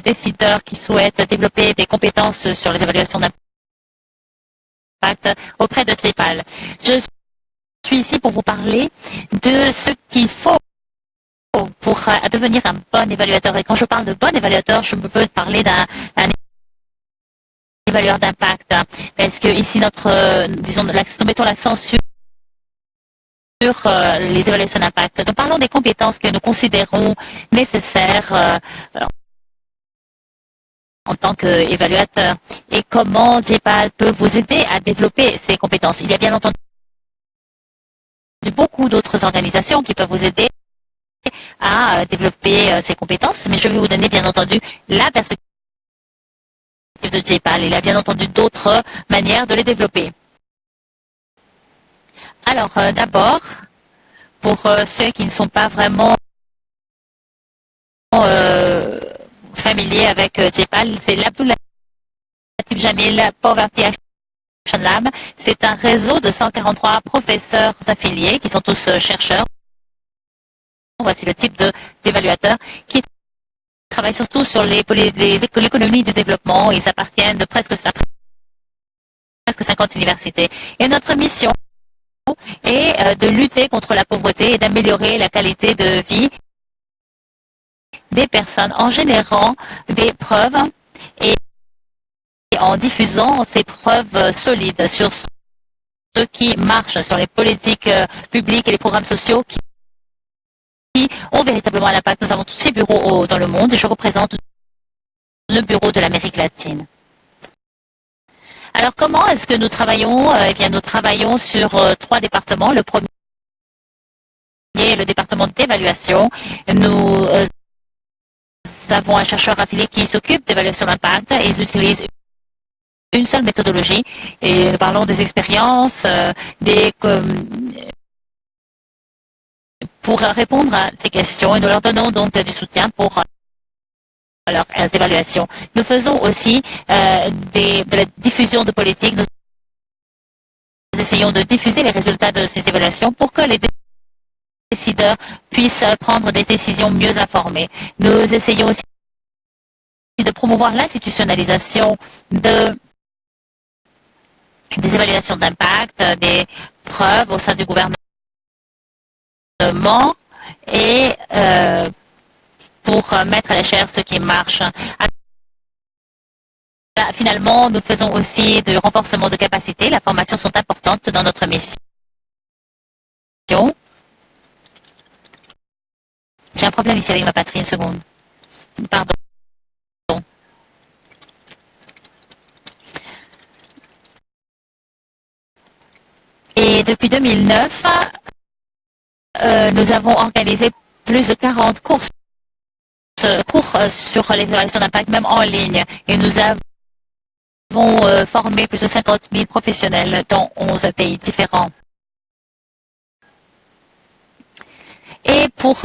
décideurs qui souhaitent développer des compétences sur les évaluations d'impact auprès de JPAL. Je suis ici pour vous parler de ce qu'il faut pour devenir un bon évaluateur. Et quand je parle de bon évaluateur, je veux parler d'un évalueur d'impact. Parce que ici, nous mettons l'accent sur les évaluations d'impact. Donc parlons des compétences que nous considérons nécessaires en tant qu'évaluateur et comment JPAL peut vous aider à développer ces compétences. Il y a bien entendu beaucoup d'autres organisations qui peuvent vous aider à développer ces compétences, mais je vais vous donner bien entendu la perspective de JPAL. Il y a bien entendu d'autres manières de les développer. Alors d'abord, pour ceux qui ne sont pas vraiment familiers avec JPAL, c'est l'Abdul Latif Jamil Poverty Action Lab. C'est un réseau de 143 professeurs affiliés qui sont tous chercheurs. Voici le type d'évaluateurs qui travaillent surtout sur l'économie du développement. Ils appartiennent de presque 50 universités. Et notre mission est de lutter contre la pauvreté et d'améliorer la qualité de vie des personnes en générant des preuves et en diffusant ces preuves solides sur ceux qui marchent sur les politiques publiques et les programmes sociaux qui ont véritablement un impact. Nous avons tous ces bureaux dans le monde et je représente le bureau de l'Amérique latine. Alors comment est-ce que nous travaillons? Eh bien, nous travaillons sur 3 départements. Le premier est le département d'évaluation. Nous avons un chercheur affilié qui s'occupe d'évaluation d'impact et ils utilisent une seule méthodologie. Et nous parlons des expériences, pour répondre à ces questions et nous leur donnons donc du soutien pour leurs évaluations. Nous faisons aussi de la diffusion de politique. Nous essayons de diffuser les résultats de ces évaluations pour que les décideurs puissent prendre des décisions mieux informées. Nous essayons aussi de promouvoir l'institutionnalisation des évaluations d'impact, des preuves au sein du gouvernement et pour mettre à l'échelle ce qui marche. Finalement, nous faisons aussi du renforcement de capacité. Les formations sont importantes dans notre mission. J'ai un problème ici avec ma batterie, une seconde. Pardon. Et depuis 2009, nous avons organisé plus de 40 cours sur les évaluations d'impact, même en ligne. Et nous avons formé plus de 50 000 professionnels dans 11 pays différents. Et pour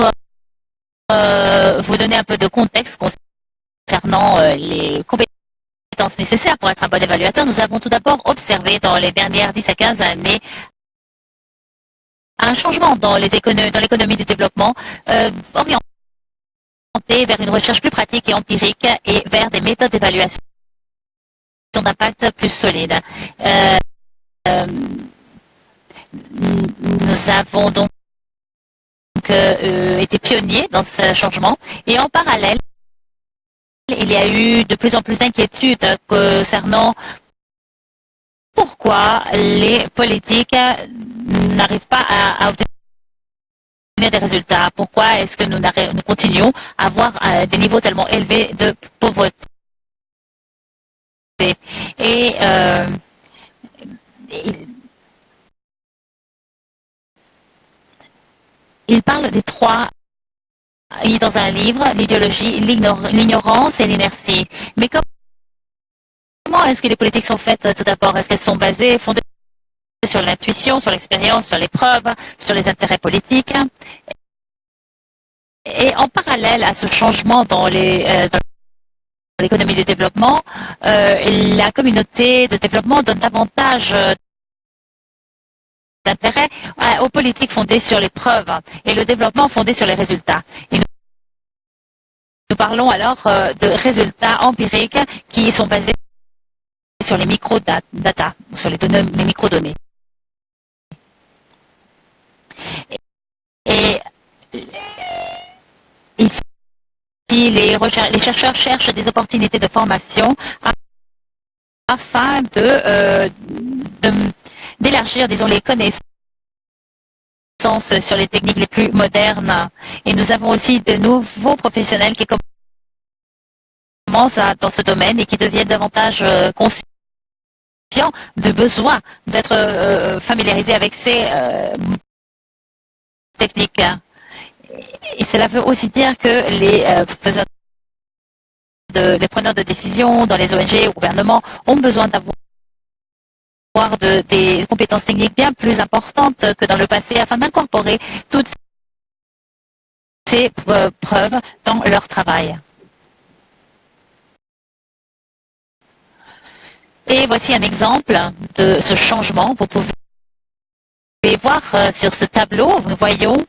vous donner un peu de contexte concernant les compétences nécessaires pour être un bon évaluateur, nous avons tout d'abord observé dans les dernières 10 à 15 années un changement dans l'économie du développement orienté vers une recherche plus pratique et empirique et vers des méthodes d'évaluation d'impact plus solides. Nous avons donc été pionniers dans ce changement et en parallèle, il y a eu de plus en plus d'inquiétudes concernant pourquoi les politiques n'arrivent pas à obtenir des résultats. Pourquoi est-ce que nous continuons à avoir des niveaux tellement élevés de pauvreté? Et il parle des 3 dans un livre, l'idéologie, l'ignorance et l'inertie. Mais comment est-ce que les politiques sont faites tout d'abord? Est-ce qu'elles sont fondées sur l'intuition, sur l'expérience, sur les preuves, sur les intérêts politiques? Et en parallèle à ce changement dans l'économie du développement, la communauté de développement donne davantage d'intérêt aux politiques fondées sur les preuves et le développement fondé sur les résultats. Et Nous parlons alors de résultats empiriques qui sont basés sur les microdata, sur les microdonnées. Et ici, les chercheurs cherchent des opportunités de formation afin d'élargir, disons, les connaissances sur les techniques les plus modernes. Et nous avons aussi de nouveaux professionnels qui commencent dans ce domaine et qui deviennent davantage conscients de besoin d'être familiarisés avec ces techniques. Et cela veut aussi dire que les preneurs de décision dans les ONG ou gouvernements ont besoin d'avoir des compétences techniques bien plus importantes que dans le passé afin d'incorporer toutes ces preuves dans leur travail. Et voici un exemple de ce changement. Vous pouvez voir sur ce tableau, nous voyons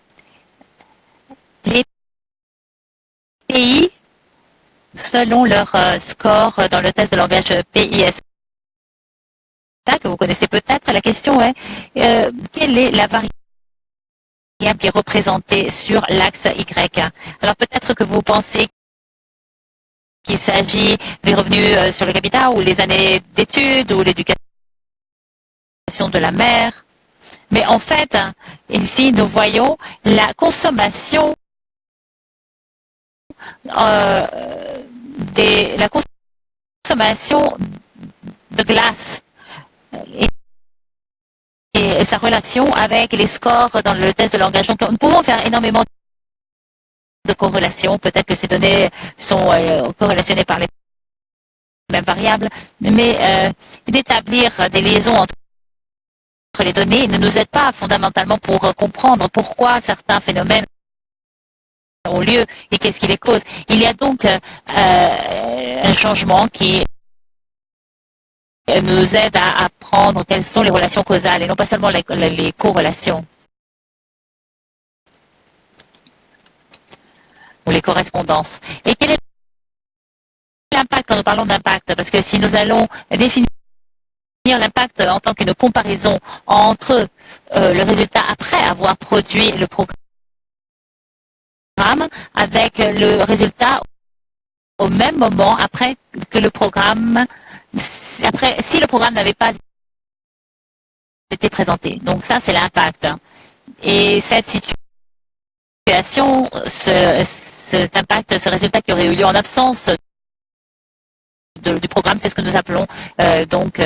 les pays selon leur score dans le test de langage PISA que vous connaissez peut-être. La question est quelle est la variable qui est représentée sur l'axe Y? Alors peut-être que vous pensez qu'il s'agit des revenus sur le capital ou les années d'études ou l'éducation de la mère. Mais en fait, ici, nous voyons la consommation la consommation de glace et sa relation avec les scores dans le test de langage. Donc, nous pouvons faire énormément de corrélations. Peut-être que ces données sont corrélationnées par les mêmes variables, mais d'établir des liaisons entre les données ne nous aide pas fondamentalement pour comprendre pourquoi certains phénomènes ont lieu et qu'est-ce qui les cause. Il y a donc un changement qui nous aide à apprendre quelles sont les relations causales et non pas seulement les corrélations ou les correspondances. Et quel est l'impact quand nous parlons d'impact? Parce que si nous allons définir l'impact en tant qu'une comparaison entre le résultat après avoir produit le programme avec le résultat au même moment après que le programme, si le programme n'avait pas été présenté. Donc ça, c'est l'impact. Et cette situation, cet impact, ce résultat qui aurait eu lieu en absence du programme, c'est ce que nous appelons donc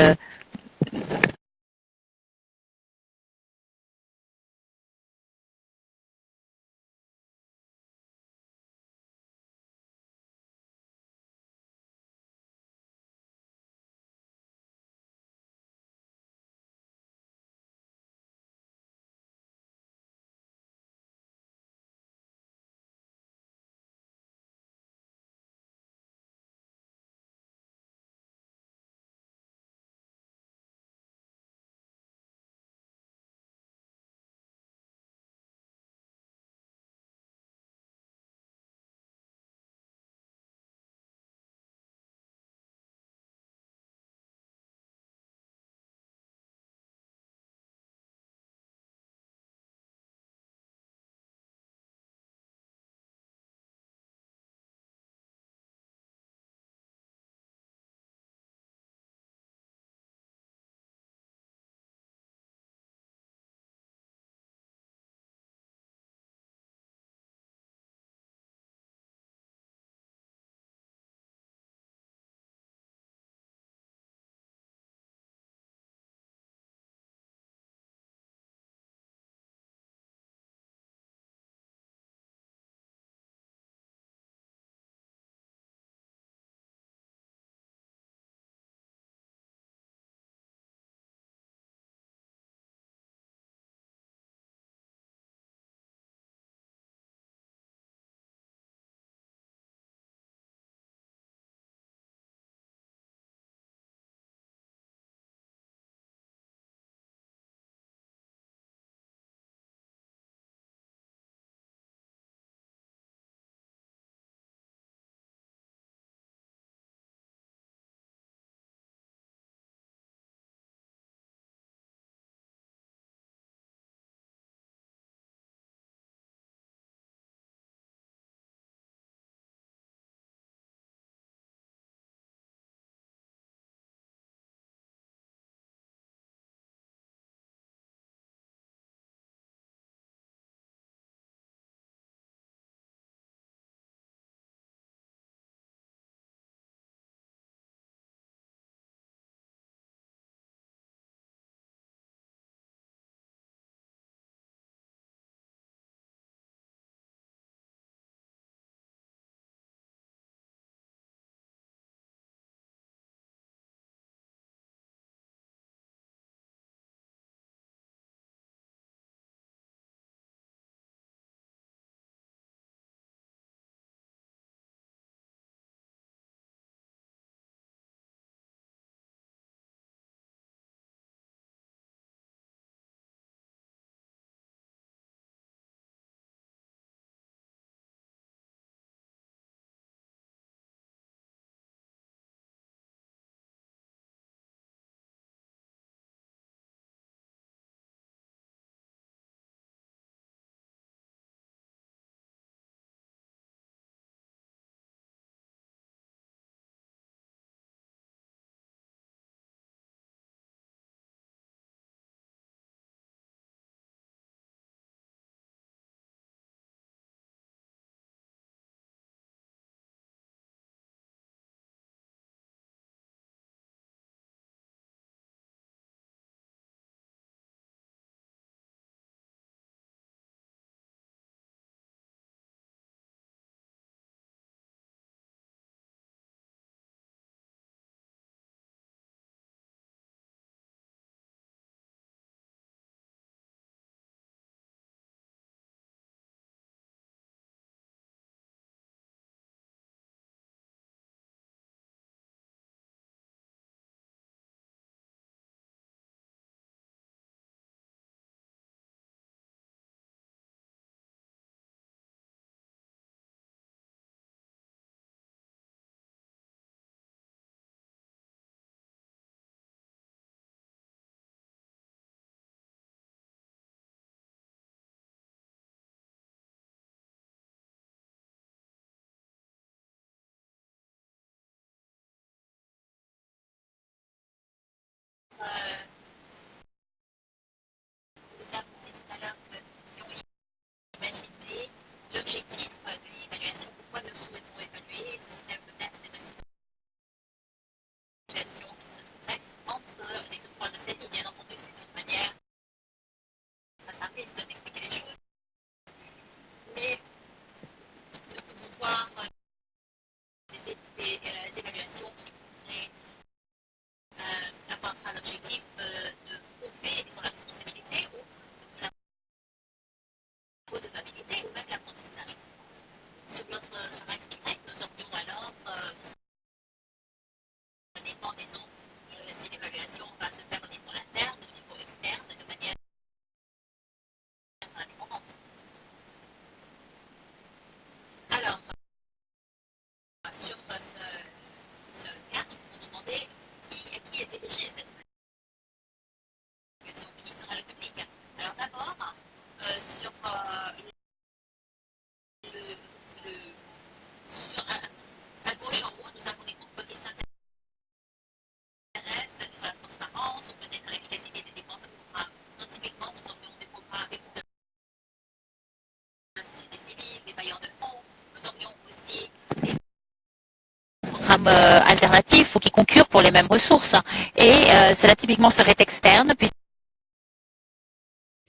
alternatifs ou qui concurrent pour les mêmes ressources. Et cela typiquement serait externe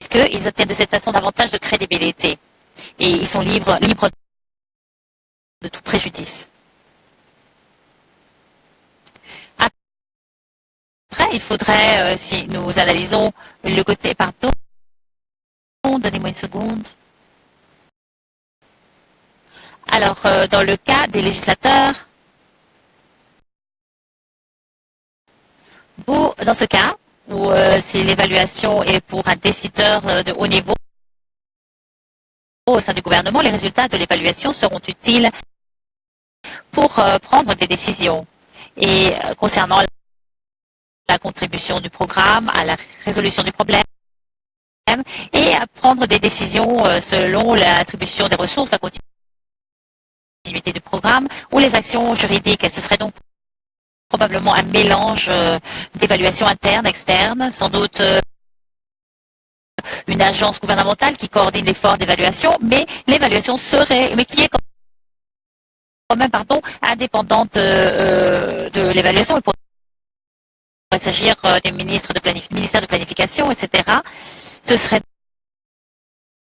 puisqu'ils obtiennent de cette façon davantage de crédibilité. Et ils sont libres de tout préjudice. Après, il faudrait, si nous analysons le côté, pardon, donnez-moi une seconde. Alors, dans le cas des législateurs, dans ce cas, où si l'évaluation est pour un décideur de haut niveau au sein du gouvernement, les résultats de l'évaluation seront utiles pour prendre des décisions. Et concernant la contribution du programme à la résolution du problème et à prendre des décisions selon l'attribution des ressources, la continuité du programme ou les actions juridiques. Et ce serait donc probablement un mélange d'évaluation interne, externe, sans doute une agence gouvernementale qui coordonne l'effort d'évaluation, mais l'évaluation qui est quand même, indépendante de l'évaluation. Il pourrait s'agir des ministères de planification, etc. Ce serait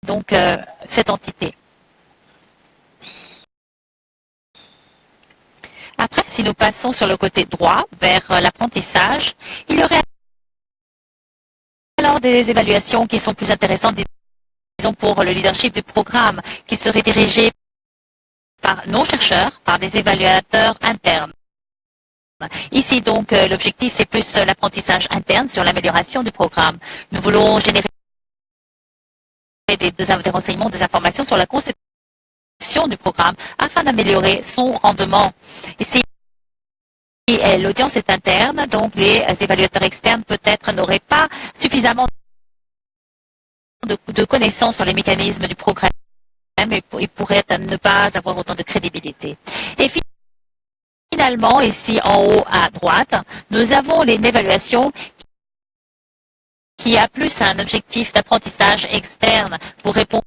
donc cette entité. Après, si nous passons sur le côté droit, vers l'apprentissage, il y aurait alors des évaluations qui sont plus intéressantes, disons pour le leadership du programme, qui serait dirigé par non-chercheurs, par des évaluateurs internes. Ici, donc, l'objectif, c'est plus l'apprentissage interne sur l'amélioration du programme. Nous voulons générer des renseignements, des informations sur la conception du programme afin d'améliorer son rendement. Ici, l'audience est interne, donc les évaluateurs externes peut-être n'auraient pas suffisamment de connaissances sur les mécanismes du programme et ils pourraient ne pas avoir autant de crédibilité. Et finalement, ici en haut à droite, nous avons une évaluation qui a plus un objectif d'apprentissage externe pour répondre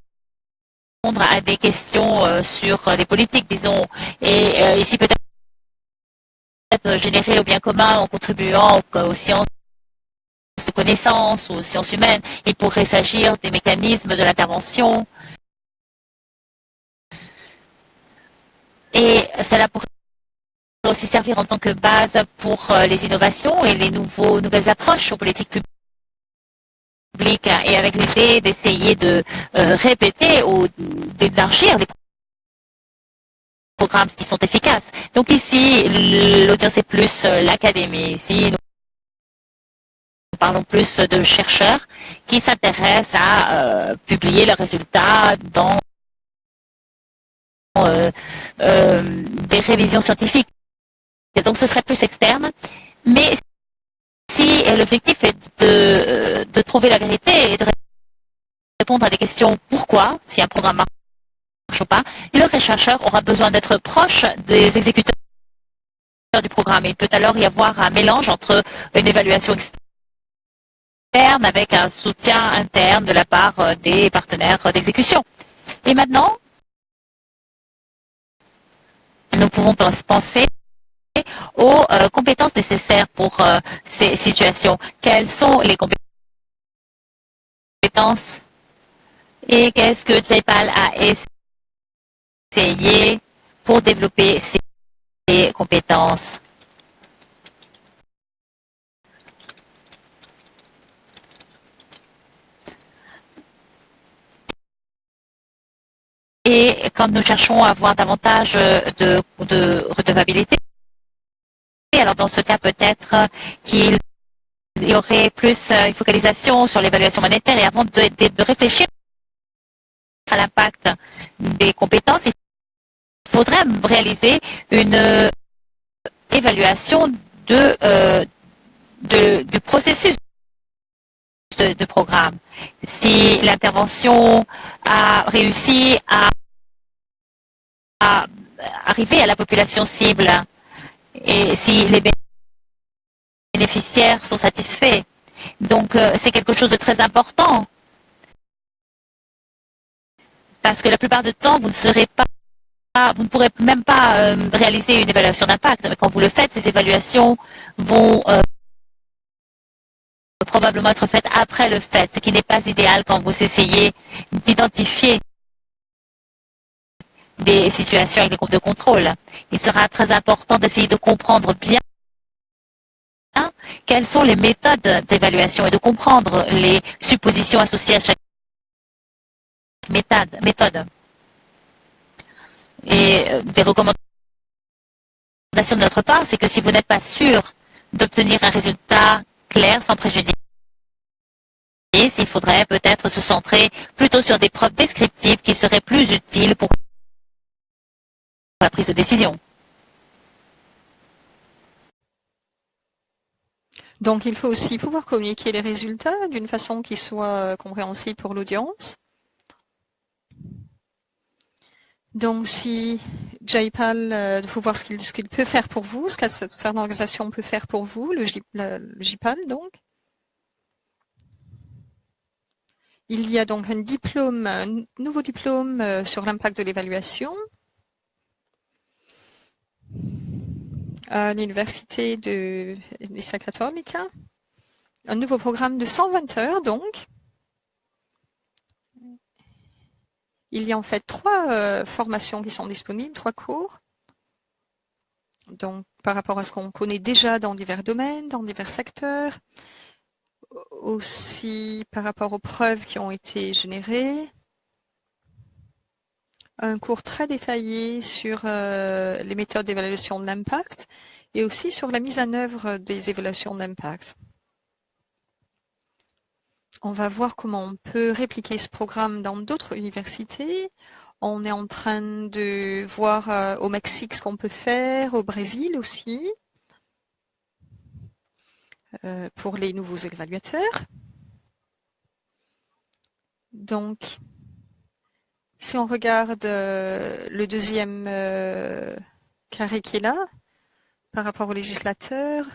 à des questions sur les politiques, disons, et ici peut-être générer le bien commun en contribuant aux sciences de connaissances, aux sciences humaines. Il pourrait s'agir des mécanismes de l'intervention. Et cela pourrait aussi servir en tant que base pour les innovations et les nouvelles approches aux politiques publiques et avec l'idée d'essayer de répéter ou d'élargir les programmes qui sont efficaces. Donc ici, l'audience est plus l'académie. Ici, nous parlons plus de chercheurs qui s'intéressent à publier leurs résultats dans des révisions scientifiques. Et donc ce serait plus externe. Mais si l'objectif est de trouver la vérité et de répondre à des questions pourquoi, si un programme marche ou pas, le chercheur aura besoin d'être proche des exécuteurs du programme. Il peut alors y avoir un mélange entre une évaluation externe avec un soutien interne de la part des partenaires d'exécution. Et maintenant, nous pouvons penser aux compétences nécessaires pour ces situations. Quelles sont les compétences et qu'est-ce que JPAL a essayé pour développer ces compétences? Et quand nous cherchons à avoir davantage de redevabilité, alors dans ce cas peut-être qu'il y aurait plus une focalisation sur l'évaluation monétaire et avant de réfléchir à l'impact des compétences, il faudrait réaliser une évaluation du processus de programme. Si l'intervention a réussi à arriver à la population cible et si les bénéficiaires sont satisfaits. Donc c'est quelque chose de très important parce que la plupart du temps vous ne serez pas vous ne pourrez même pas réaliser une évaluation d'impact. Mais quand vous le faites, ces évaluations vont probablement être faites après le fait, ce qui n'est pas idéal quand vous essayez d'identifier des situations avec des groupes de contrôle. Il sera très important d'essayer de comprendre bien quelles sont les méthodes d'évaluation et de comprendre les suppositions associées à chaque méthode. Et des recommandations de notre part, c'est que si vous n'êtes pas sûr d'obtenir un résultat clair, sans préjudice, il faudrait peut-être se centrer plutôt sur des preuves descriptives qui seraient plus utiles pour la prise de décision. Donc, il faut aussi pouvoir communiquer les résultats d'une façon qui soit compréhensible pour l'audience. Donc, si JPAL, il faut voir ce qu'il peut faire pour vous, ce que cette organisation peut faire pour vous, le JPAL, donc. Il y a donc un nouveau diplôme sur l'impact de l'évaluation à l'université de l'Isa Católica. Un nouveau programme de 120 heures, donc. Il y a en fait 3 formations qui sont disponibles, 3 cours. Donc, par rapport à ce qu'on connaît déjà dans divers domaines, dans divers secteurs. Aussi par rapport aux preuves qui ont été générées. Un cours très détaillé sur les méthodes d'évaluation de l'impact et aussi sur la mise en œuvre des évaluations d'impact. On va voir comment on peut répliquer ce programme dans d'autres universités. On est en train de voir au Mexique ce qu'on peut faire, au Brésil aussi, pour les nouveaux évaluateurs. Donc, si on regarde le deuxième carré qui est là, par rapport aux législateurs,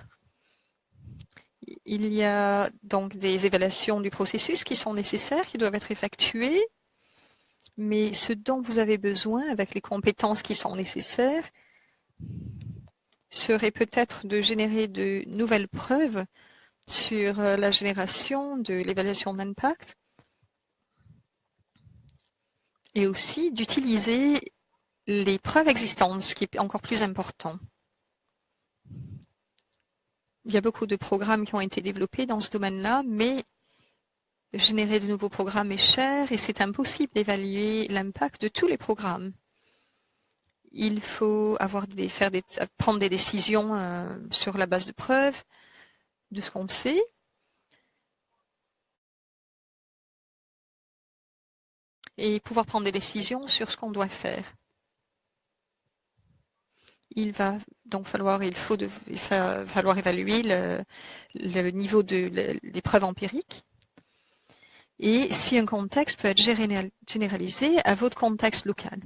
il y a donc des évaluations du processus qui sont nécessaires, qui doivent être effectuées, mais ce dont vous avez besoin avec les compétences qui sont nécessaires serait peut-être de générer de nouvelles preuves sur la génération de l'évaluation d'impact et aussi d'utiliser les preuves existantes, ce qui est encore plus important. Il y a beaucoup de programmes qui ont été développés dans ce domaine-là, mais générer de nouveaux programmes est cher et c'est impossible d'évaluer l'impact de tous les programmes. Il faut prendre des décisions sur la base de preuves, de ce qu'on sait. Et pouvoir prendre des décisions sur ce qu'on doit faire. Il va falloir évaluer le niveau des preuves empiriques et si un contexte peut être généralisé à votre contexte local.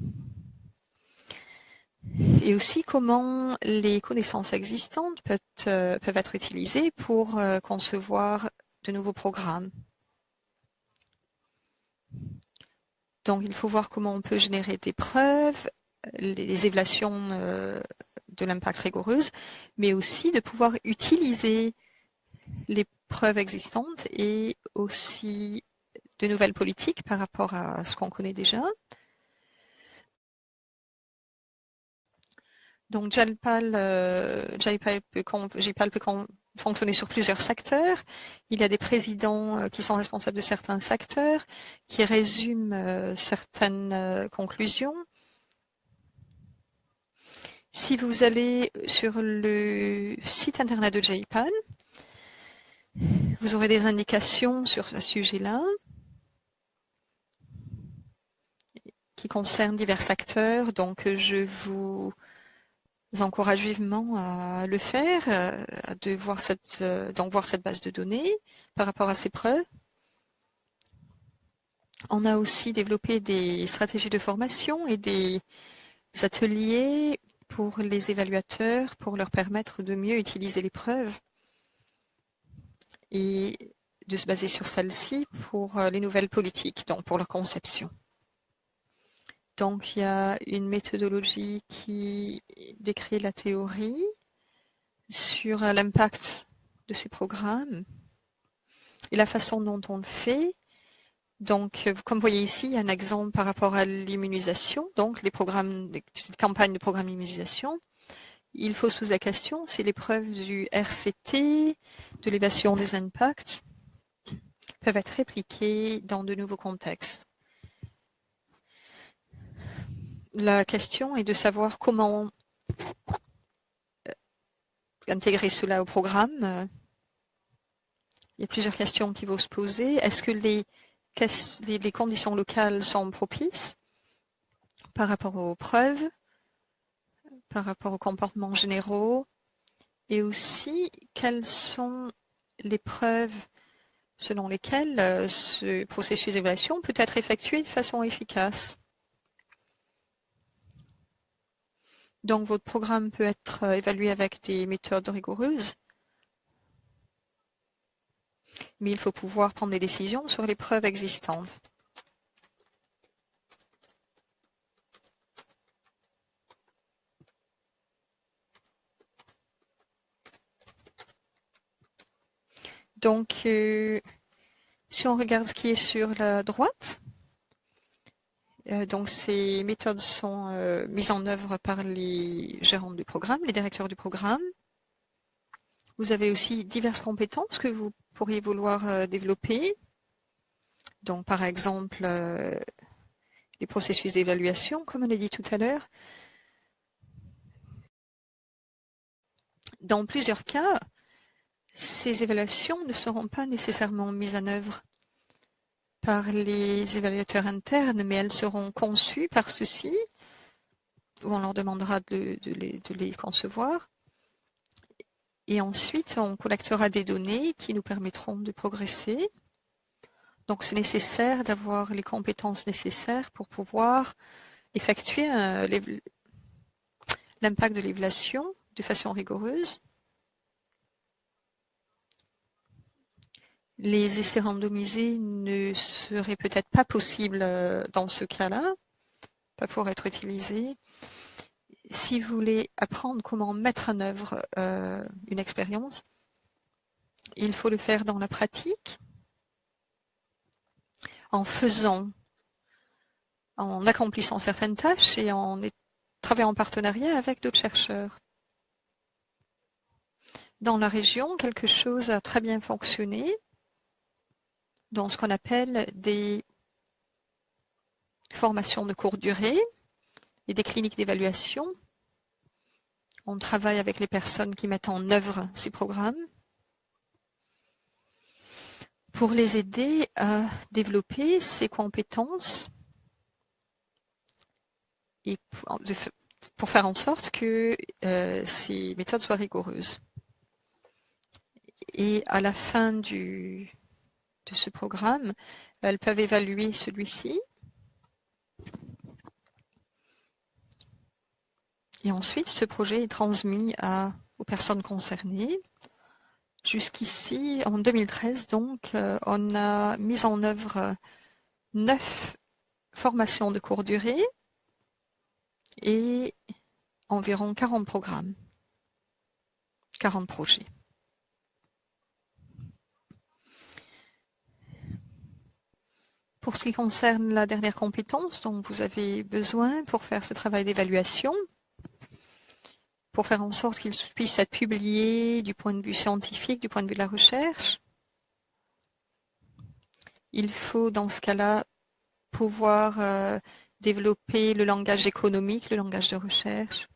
Et aussi comment les connaissances existantes peuvent être utilisées pour concevoir de nouveaux programmes. Donc, il faut voir comment on peut générer des preuves, les évaluations de l'impact rigoureuses, mais aussi de pouvoir utiliser les preuves existantes et aussi de nouvelles politiques par rapport à ce qu'on connaît déjà. Donc, JPAL peut fonctionner sur plusieurs secteurs. Il y a des présidents qui sont responsables de certains secteurs, qui résument certaines conclusions. Si vous allez sur le site internet de JPAL, vous aurez des indications sur ce sujet-là qui concernent divers secteurs. Donc, je vous encourage vivement à le faire, voir cette base de données par rapport à ces preuves. On a aussi développé des stratégies de formation et des ateliers pour les évaluateurs, pour leur permettre de mieux utiliser les preuves et de se baser sur celles-ci pour les nouvelles politiques, donc pour leur conception. Donc, il y a une méthodologie qui décrit la théorie sur l'impact de ces programmes et la façon dont on le fait. Donc, comme vous voyez ici, il y a un exemple par rapport à l'immunisation, donc les campagnes de programme d'immunisation. Il faut se poser la question si les preuves du RCT, de l'évaluation des impacts, peuvent être répliquées dans de nouveaux contextes. La question est de savoir comment intégrer cela au programme. Il y a plusieurs questions qui vont se poser. Est-ce que les conditions locales sont propices par rapport aux preuves, par rapport aux comportements généraux, et aussi quelles sont les preuves selon lesquelles ce processus d'évaluation peut être effectué de façon efficace. Donc votre programme peut être évalué avec des méthodes rigoureuses, mais il faut pouvoir prendre des décisions sur les preuves existantes. Donc, si on regarde ce qui est sur la droite, donc ces méthodes sont mises en œuvre par les gérants du programme, les directeurs du programme. Vous avez aussi diverses compétences que vous pourriez vouloir développer. Donc, par exemple, les processus d'évaluation, comme on l'a dit tout à l'heure. Dans plusieurs cas, ces évaluations ne seront pas nécessairement mises en œuvre par les évaluateurs internes, mais elles seront conçues par ceux-ci, où on leur demandera de les concevoir. Et ensuite, on collectera des données qui nous permettront de progresser. Donc, c'est nécessaire d'avoir les compétences nécessaires pour pouvoir effectuer l'impact de l'évaluation de façon rigoureuse. Les essais randomisés ne seraient peut-être pas possibles dans ce cas-là, pas pour être utilisés. Si vous voulez apprendre comment mettre en œuvre une expérience, il faut le faire dans la pratique, en accomplissant certaines tâches et en travaillant en partenariat avec d'autres chercheurs. Dans la région, quelque chose a très bien fonctionné dans ce qu'on appelle des formations de courte durée et des cliniques d'évaluation. On travaille avec les personnes qui mettent en œuvre ces programmes pour les aider à développer ces compétences et pour faire en sorte que ces méthodes soient rigoureuses. Et à la fin de ce programme, elles peuvent évaluer celui-ci. Et ensuite, ce projet est transmis aux personnes concernées. Jusqu'ici, en 2013, donc, on a mis en œuvre 9 formations de courte durée et environ 40 programmes, 40 projets. Pour ce qui concerne la dernière compétence dont vous avez besoin pour faire ce travail d'évaluation, pour faire en sorte qu'il puisse être publié du point de vue scientifique, du point de vue de la recherche, il faut dans ce cas-là pouvoir développer le langage économique, le langage de recherche.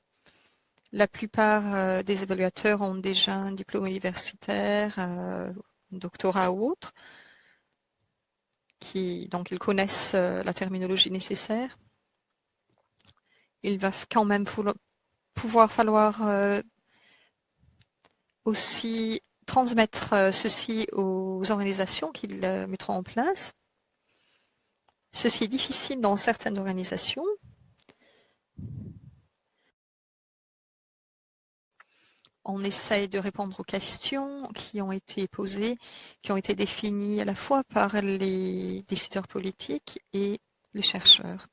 La plupart des évaluateurs ont déjà un diplôme universitaire, un doctorat ou autre, donc ils connaissent la terminologie nécessaire. Il va quand même falloir aussi transmettre ceci aux organisations qu'ils mettront en place. Ceci est difficile dans certaines organisations. On essaye de répondre aux questions qui ont été posées, qui ont été définies à la fois par les décideurs politiques et les chercheurs.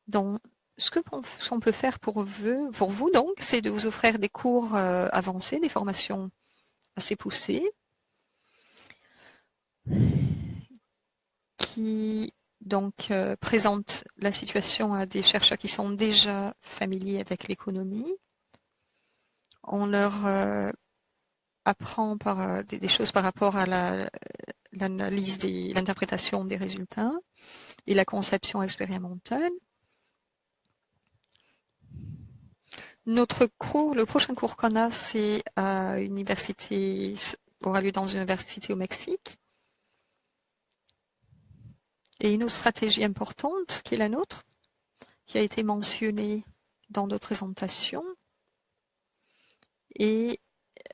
Donc, ce qu'on peut faire pour vous donc, c'est de vous offrir des cours avancés, des formations assez poussées, qui donc présentent la situation à des chercheurs qui sont déjà familiers avec l'économie. On leur apprend des choses par rapport à l'analyse l'interprétation des résultats et la conception expérimentale. Le prochain cours qu'on a, c'est à université, aura lieu dans une université au Mexique. Et une autre stratégie importante qui est la nôtre, qui a été mentionnée dans d'autres présentations, est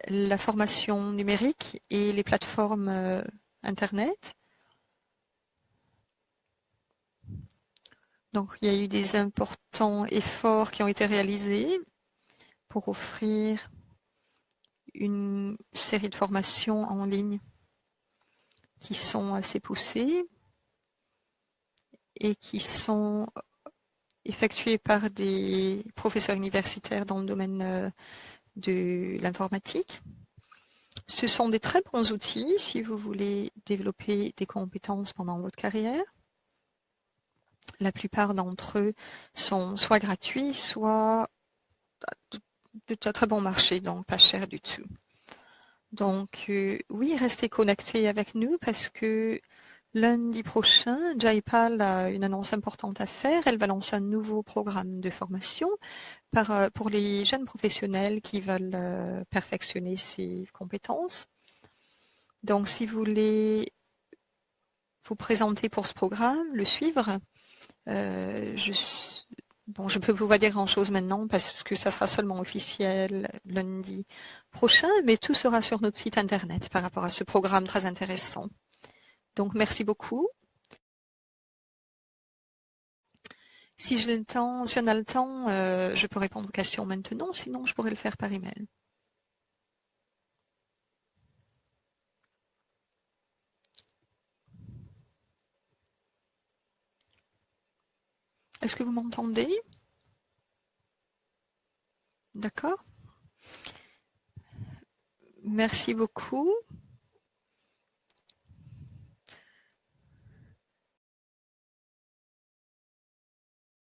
la formation numérique et les plateformes Internet. Donc, il y a eu des importants efforts qui ont été réalisés pour offrir une série de formations en ligne qui sont assez poussées et qui sont effectuées par des professeurs universitaires dans le domaine de l'informatique. Ce sont des très bons outils si vous voulez développer des compétences pendant votre carrière. La plupart d'entre eux sont soit gratuits, soit de très bon marché, donc pas cher du tout. Donc oui, restez connectés avec nous parce que lundi prochain, Jaipal a une annonce importante à faire. Elle va lancer un nouveau programme de formation pour les jeunes professionnels qui veulent perfectionner ces compétences. Donc si vous voulez vous présenter pour ce programme, le suivre, je peux vous pas dire grand-chose maintenant parce que ça sera seulement officiel lundi prochain, mais tout sera sur notre site internet par rapport à ce programme très intéressant. Donc merci beaucoup. Si on a le temps, je peux répondre aux questions maintenant, sinon je pourrais le faire par email. Est-ce que vous m'entendez? D'accord. Merci beaucoup.